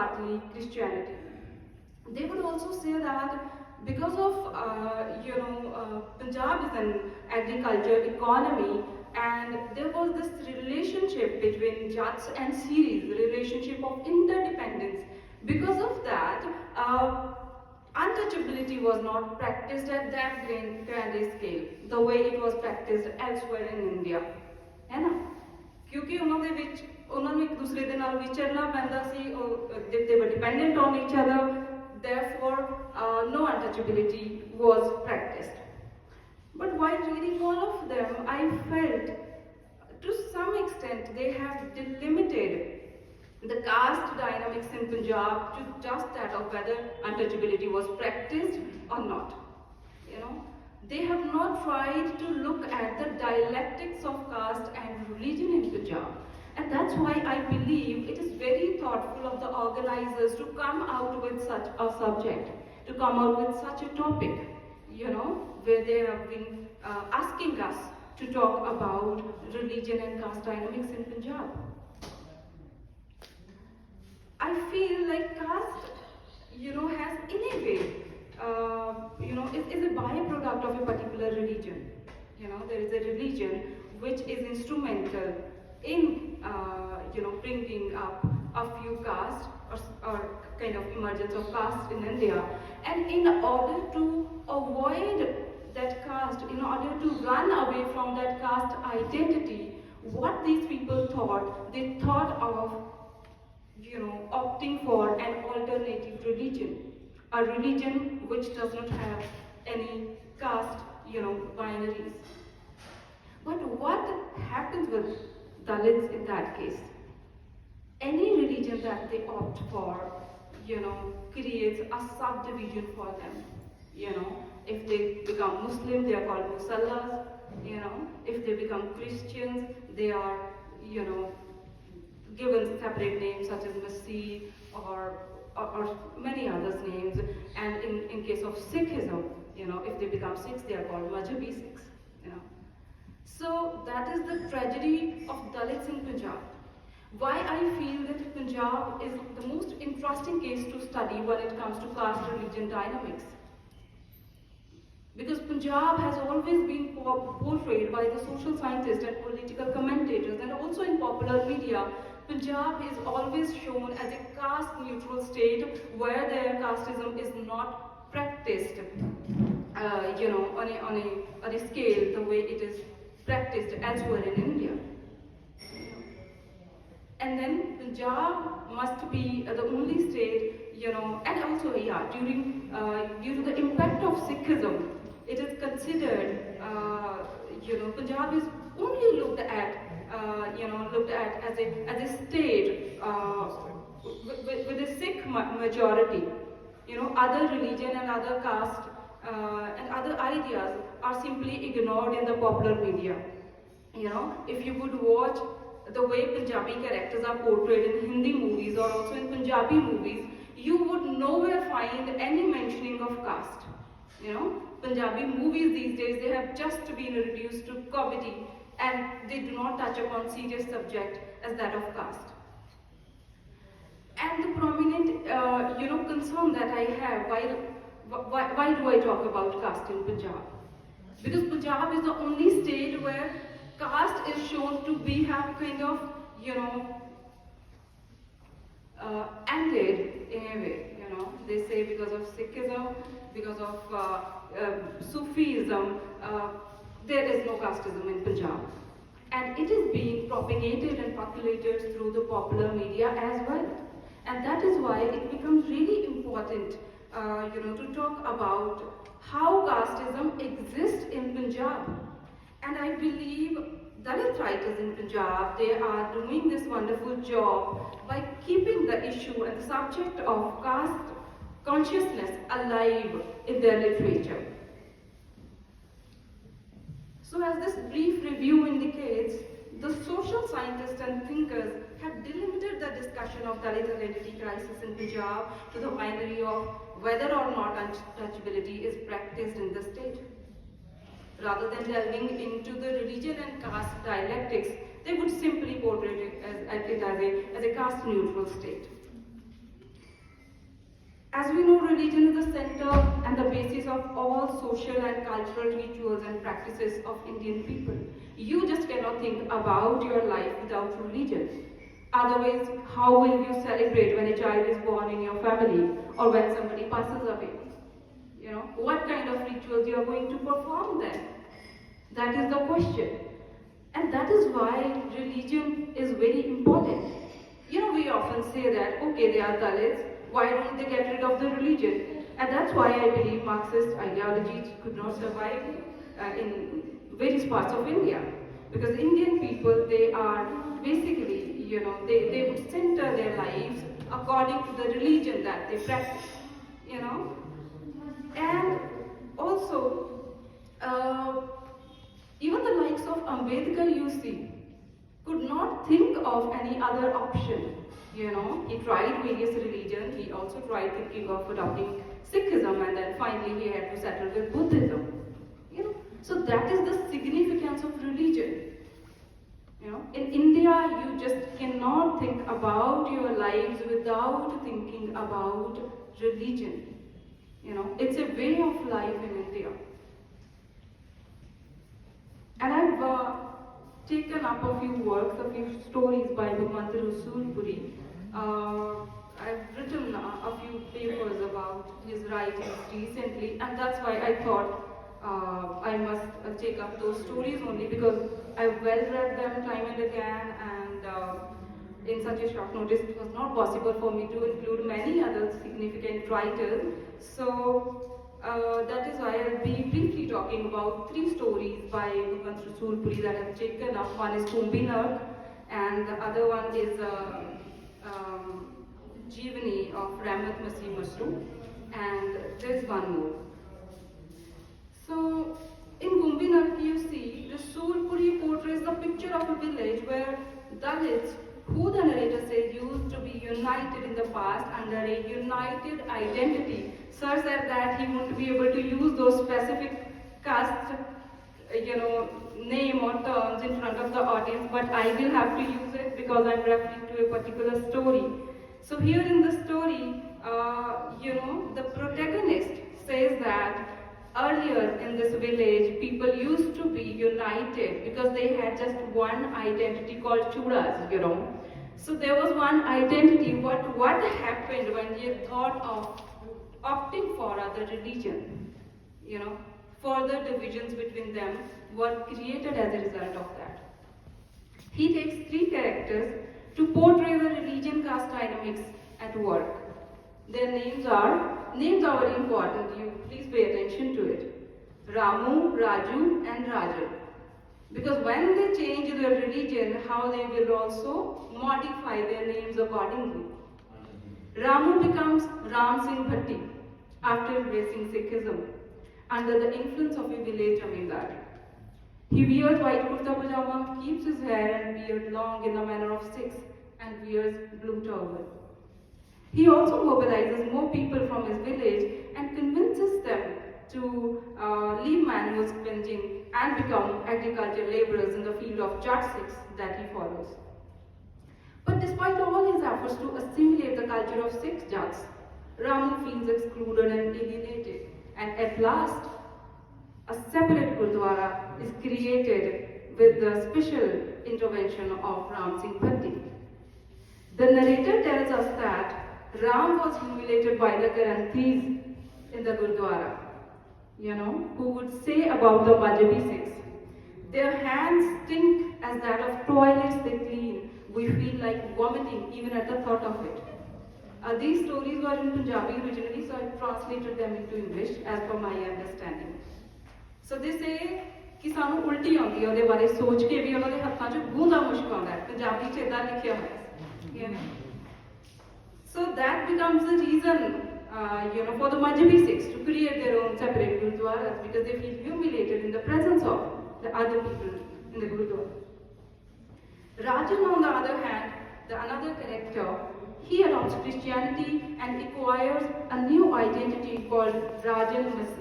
partly Christianity. They would also say that because of Punjab is an agriculture economy, and there was this relationship between Jats and Siris, the relationship of interdependence. Because of that, untouchability was not practiced at that grand scale, the way it was practiced elsewhere in India. है ना? क्योंकि ਉਹਨਾਂ ਨੂੰ ਇੱਕ ਦੂਸਰੇ ਦੇ ਨਾਲ ਵਿਚਰਨਾ ਪੈਂਦਾ ਸੀ, they were dependent on each other, therefore no untouchability was practiced. But while reading all of them, I felt to some extent they have delimited the caste dynamics in Punjab to just that of whether untouchability was practiced or not. You know, they have not tried to look at the dialectics of caste and religion in Punjab. And that's why I believe it is very thoughtful of the organizers to come out with such a subject, to come out with such a topic, you know, where they have been asking us to talk about religion and caste dynamics in Punjab. I feel like caste, has in a way, is a byproduct of a particular religion. There is a religion which is instrumental in, bringing up a few castes or kind of emergence of caste in India. And in order to avoid that caste, in order to run away from that caste identity, what these people thought, they thought of, opting for an alternative religion, a religion which does not have any caste, binaries. But what happens with Dalits in that case? Any religion that they opt for, creates a subdivision for them. If they become Muslim, they are called Musallas. If they become Christians, they are, given separate names such as Masih or many others names. And in case of Sikhism, if they become Sikhs, they are called Majhabi Sikhs. So that is the tragedy of Dalits in Punjab. Why I feel that Punjab is the most interesting case to study when it comes to caste-religion dynamics. Because Punjab has always been portrayed by the social scientists and political commentators, and also in popular media, Punjab is always shown as a caste-neutral state where their casteism is not practiced, on a scale the way it is practiced elsewhere in India. And then Punjab must be the only state, and also, due to the impact of Sikhism, it is considered, Punjab is only looked at as a state with a Sikh majority. Other religion and other caste and other ideas are simply ignored in the popular media. If you would watch the way Punjabi characters are portrayed in Hindi movies or also in Punjabi movies, you would nowhere find any mentioning of caste. Punjabi movies these days, they have just been reduced to comedy, and they do not touch upon serious subject as that of caste. And the prominent, concern that I have, why do I talk about caste in Punjab? Because Punjab is the only state where caste is shown to have kind of, ended in a way. They say because of Sikhism, because of Sufism, there is no casteism in Punjab. And it is being propagated and populated through the popular media as well. And that is why it becomes really important, to talk about how casteism exists in Punjab. And I believe Dalit writers in Punjab, they are doing this wonderful job by keeping the issue and the subject of caste consciousness alive in their literature. So as this brief review indicates, the social scientists and thinkers have delimited the discussion of Dalit identity crisis in Punjab to the binary of whether or not untouchability is practiced in the state. Rather than delving into the religion and caste dialectics, they would simply portray it as a caste-neutral state. As we know, religion is the center and the basis of all social and cultural rituals and practices of Indian people. You just cannot think about your life without religion. Otherwise, how will you celebrate when a child is born in your family or when somebody passes away? You know, what kind of rituals you are going to perform then? That is the question. And that is why religion is very important. You know, we often say that, okay, they are Dalits, why don't they get rid of the religion? And that's why I believe Marxist ideologies could not survive in various parts of India. Because Indian people, they are basically, they would center their lives according to the religion that they practice, you know. And also, even the likes of Ambedkar, you see, could not think of any other option. You know, he tried various religions, he also tried thinking of adopting Sikhism, and then finally he had to settle with Buddhism. You know, so that is the significance of religion. You know, in India, you just cannot think about your lives without thinking about religion. You know, it's a way of life in India. And I've taken up a few works, a few stories by Bhagwan Rasoolpuri. I've written a few papers about his writings recently, and that's why I thought I must take up those stories only because I've well read them time and again, and in such a short notice it was not possible for me to include many other significant writers. So that is why I'll be briefly talking about three stories by Bhagwan Rasoolpuri that I've taken up. One is Kumbinak, and the other one is Jeevani of Rahmat Masih Masru, and there's one more. So, in Kumbinak, you see, Rasoolpuri portrays the picture of a village where Dalits, who the narrator says used to be united in the past under a united identity, such that he won't be able to use those specific caste, name or terms in front of the audience, but I will have to use it because I'm referring to a particular story. So here in the story, the protagonist says that earlier in this village, people used to be united because they had just one identity called Churas, you know. So there was one identity. What happened when they thought of opting for other religion? You know, further divisions between them were created as a result of that. He takes three characters to portray the religion caste dynamics at work. Their names are very important. You please pay attention to it. Ramu, Raju, and Rajan. Because when they change their religion, how they will also modify their names accordingly. Ramu becomes Ram Singh Bhatti after embracing Sikhism under the influence of a village Jamindar. He wears white kurta pajama, keeps his hair and beard long in the manner of Sikhs, and wears blue turban. He also mobilizes more people from his village and convinces them to leave manual sponging and become agricultural laborers in the field of Jat Sikhs that he follows. But despite all his efforts to assimilate the culture of Sikh Jats, Ramu feels excluded and alienated, and at last, a separate Gurdwara is created with the special intervention of Ram Singh Bhatti. The narrator tells us that Ram was humiliated by the Granthis in the Gurdwara, who would say about the Punjabi Sikhs, their hands stink as that of toilets they clean. We feel like vomiting even at the thought of it. These stories were in Punjabi originally, so I translated them into English as per my understanding. So they say कि सानू उल्टी आती है ਉਹਦੇ ਬਾਰੇ सोच के भी ਉਹਨਾਂ ਦੇ ਹੱਥਾਂ 'ਚ ਗੂੰਦਾ ਮੁਸ਼ਕ ਆਉਂਦਾ ਹੈ ਪੰਜਾਬੀ 'ਚ ਇਦਾਂ ਲਿਖਿਆ ਹੋਇਆ ਹੈ So that becomes the reason for the Punjabi Sikhs to create their own separate gurdwaras because they feel humiliated in the presence of the other people in the gurdwara. Rajan, on the other hand, another character, he adopts Christianity and acquires a new identity called Rajan Masih.